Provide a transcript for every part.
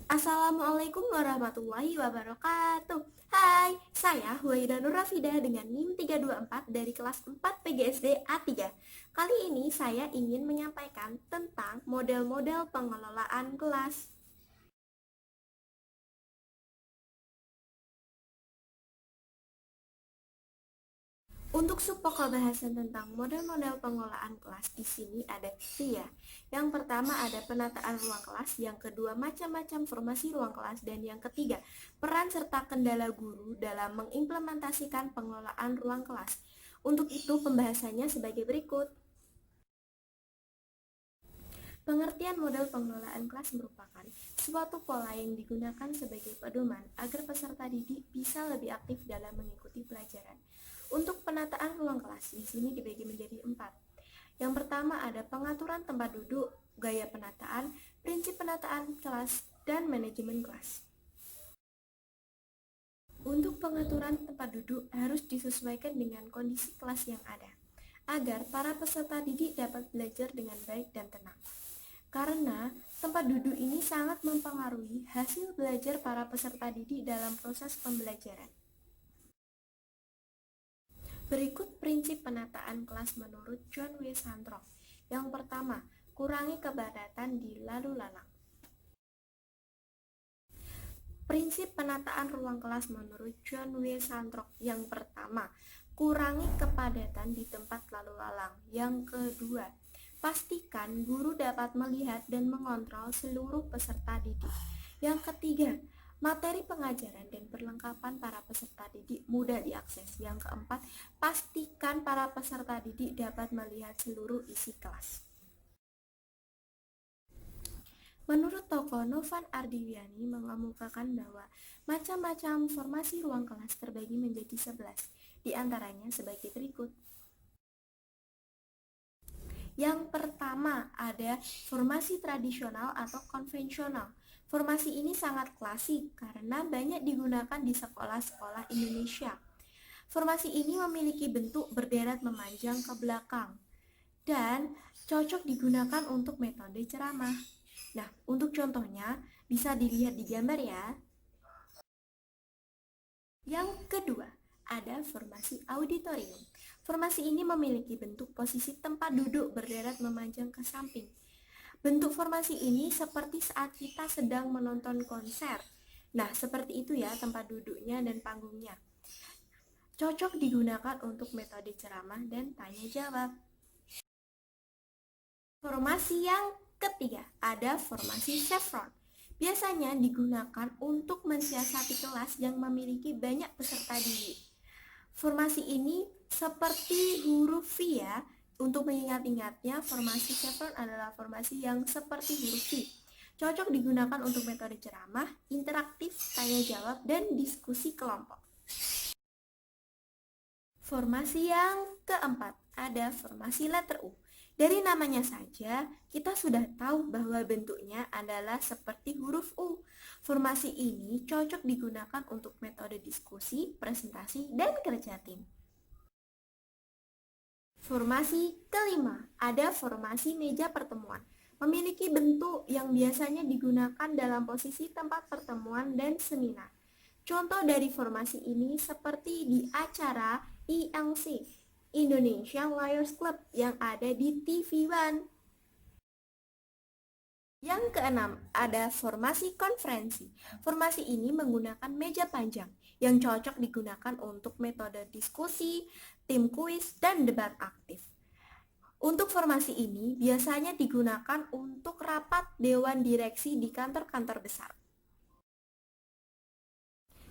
Assalamualaikum warahmatullahi wabarakatuh. Hai, saya Huwaida Nurafida dengan NIM 324 dari kelas 4 PGSD A3. Kali ini saya ingin menyampaikan tentang model-model pengelolaan kelas. Untuk subpokok bahasan tentang model-model pengelolaan kelas di sini ada tiga. Yang pertama ada penataan ruang kelas, yang kedua macam-macam formasi ruang kelas, dan yang ketiga peran serta kendala guru dalam mengimplementasikan pengelolaan ruang kelas. Untuk itu pembahasannya sebagai berikut. Pengertian model pengelolaan kelas merupakan suatu pola yang digunakan sebagai pedoman agar peserta didik bisa lebih aktif dalam mengikuti pelajaran. Untuk penataan ruang kelas di sini dibagi menjadi 4. Yang pertama ada pengaturan tempat duduk, gaya penataan, prinsip penataan kelas, dan manajemen kelas. Untuk pengaturan tempat duduk harus disesuaikan dengan kondisi kelas yang ada, agar para peserta didik dapat belajar dengan baik dan tenang. Karena tempat duduk ini sangat mempengaruhi hasil belajar para peserta didik dalam proses pembelajaran. Berikut prinsip penataan kelas menurut John W. Santrock. Yang pertama, kurangi kepadatan di lalu lalang. Prinsip penataan ruang kelas menurut John W. Santrock. Yang pertama, kurangi kepadatan di tempat lalu lalang. Yang kedua, pastikan guru dapat melihat dan mengontrol seluruh peserta didik. Yang ketiga, materi pengajaran dan perlengkapan para peserta didik mudah diakses. Yang keempat, pastikan para peserta didik dapat melihat seluruh isi kelas. Menurut tokoh Novan Ardiwiani mengemukakan bahwa macam-macam formasi ruang kelas terbagi menjadi 11, diantaranya sebagai berikut. Yang pertama ada formasi tradisional atau konvensional. Formasi ini sangat klasik karena banyak digunakan di sekolah-sekolah Indonesia. Formasi ini memiliki bentuk berderet memanjang ke belakang dan cocok digunakan untuk metode ceramah. Nah, untuk contohnya bisa dilihat di gambar ya. Yang kedua, ada formasi auditorium. Formasi ini memiliki bentuk posisi tempat duduk berderet memanjang ke samping. Bentuk formasi ini seperti saat kita sedang menonton konser. Nah, seperti itu ya tempat duduknya dan panggungnya. Cocok digunakan untuk metode ceramah dan tanya jawab. Formasi yang ketiga, ada formasi chevron. Biasanya digunakan untuk mensiasati kelas yang memiliki banyak peserta didik. Formasi ini seperti huruf V ya. Untuk mengingat-ingatnya, formasi chevron adalah formasi yang seperti huruf V. Cocok digunakan untuk metode ceramah, interaktif, tanya jawab, dan diskusi kelompok. Formasi yang keempat, ada formasi letter U. Dari namanya saja, kita sudah tahu bahwa bentuknya adalah seperti huruf U. Formasi ini cocok digunakan untuk metode diskusi, presentasi, dan kerja tim. Formasi kelima, ada formasi meja pertemuan. Memiliki bentuk yang biasanya digunakan dalam posisi tempat pertemuan dan seminar. Contoh dari formasi ini seperti di acara ILC, Indonesia Liars Club, yang ada di TV One. Yang keenam, ada formasi konferensi. Formasi ini menggunakan meja panjang yang cocok digunakan untuk metode diskusi, tim kuis, dan debat aktif. Untuk formasi ini biasanya digunakan untuk rapat dewan direksi di kantor-kantor besar.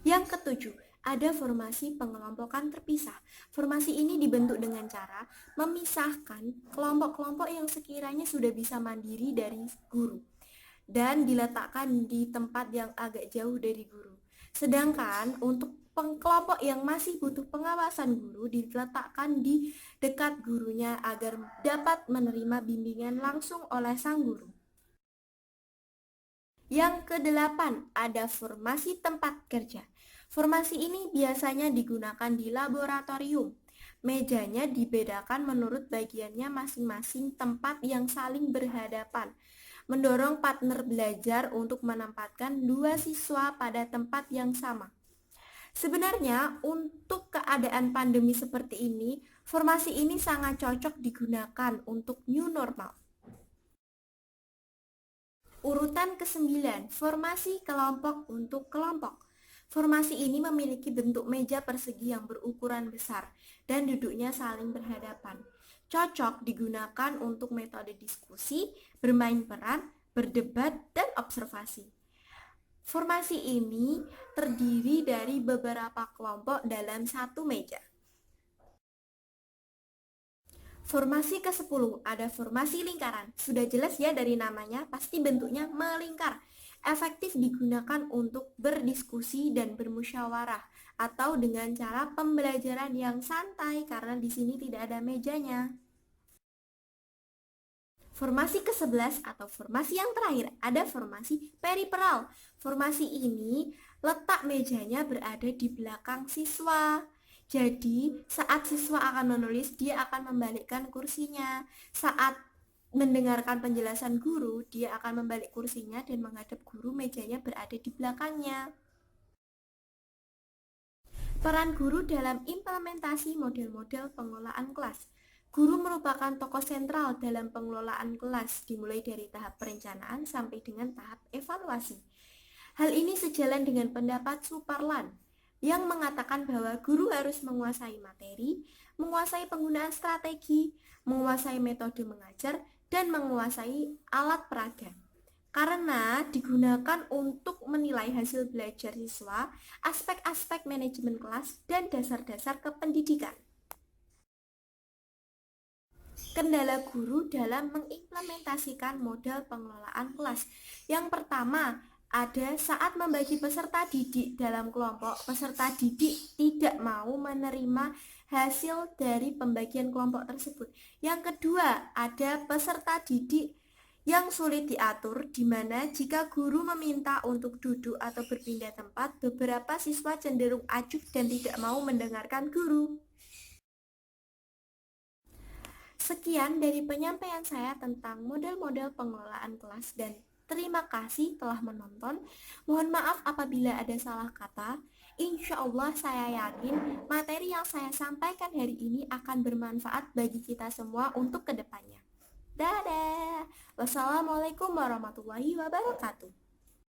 Yang ketujuh, ada formasi pengelompokan terpisah. Formasi ini dibentuk dengan cara memisahkan kelompok-kelompok yang sekiranya sudah bisa mandiri dari guru dan diletakkan di tempat yang agak jauh dari guru. Sedangkan untuk kelompok yang masih butuh pengawasan guru diletakkan di dekat gurunya agar dapat menerima bimbingan langsung oleh sang guru. Yang kedelapan, ada formasi tempat kerja. Formasi ini biasanya digunakan di laboratorium. Mejanya dibedakan menurut bagiannya masing-masing tempat yang saling berhadapan. mendorong partner belajar untuk menempatkan dua siswa pada tempat yang sama. Sebenarnya untuk keadaan pandemi seperti ini, formasi ini sangat cocok digunakan untuk new normal. Urutan ke-9, formasi kelompok untuk kelompok. Formasi ini memiliki bentuk meja persegi yang berukuran besar dan duduknya saling berhadapan. Cocok digunakan untuk metode diskusi, bermain peran, berdebat, dan observasi. Formasi ini terdiri dari beberapa kelompok dalam satu meja. Formasi ke-10, ada formasi lingkaran. Sudah jelas ya dari namanya, pasti bentuknya melingkar. Efektif digunakan untuk berdiskusi dan bermusyawarah atau dengan cara pembelajaran yang santai karena di sini tidak ada mejanya. Formasi ke-11 atau formasi yang terakhir, ada formasi periperal. Formasi ini letak mejanya berada di belakang siswa. Jadi, saat siswa akan menulis, dia akan membalikkan kursinya. Saat mendengarkan penjelasan guru, dia akan membalik kursinya dan menghadap guru, mejanya berada di belakangnya. Peran guru dalam implementasi model-model pengelolaan kelas. Guru merupakan tokoh sentral dalam pengelolaan kelas, dimulai dari tahap perencanaan sampai dengan tahap evaluasi. Hal ini sejalan dengan pendapat Suparlan yang mengatakan bahwa guru harus menguasai materi, menguasai penggunaan strategi, menguasai metode mengajar, dan menguasai alat peraga. Karena digunakan untuk menilai hasil belajar siswa, aspek-aspek manajemen kelas, dan dasar-dasar kependidikan. Kendala guru dalam mengimplementasikan model pengelolaan kelas. Yang pertama, ada saat membagi peserta didik dalam kelompok, peserta didik tidak mau menerima hasil dari pembagian kelompok tersebut. Yang kedua, ada peserta didik yang sulit diatur, di mana jika guru meminta untuk duduk atau berpindah tempat, beberapa siswa cenderung acuh dan tidak mau mendengarkan guru. Sekian dari penyampaian saya tentang model-model pengelolaan kelas dan terima kasih telah menonton. Mohon maaf apabila ada salah kata. Insya Allah saya yakin materi yang saya sampaikan hari ini akan bermanfaat bagi kita semua untuk kedepannya. Dadah. Wassalamualaikum warahmatullahi wabarakatuh.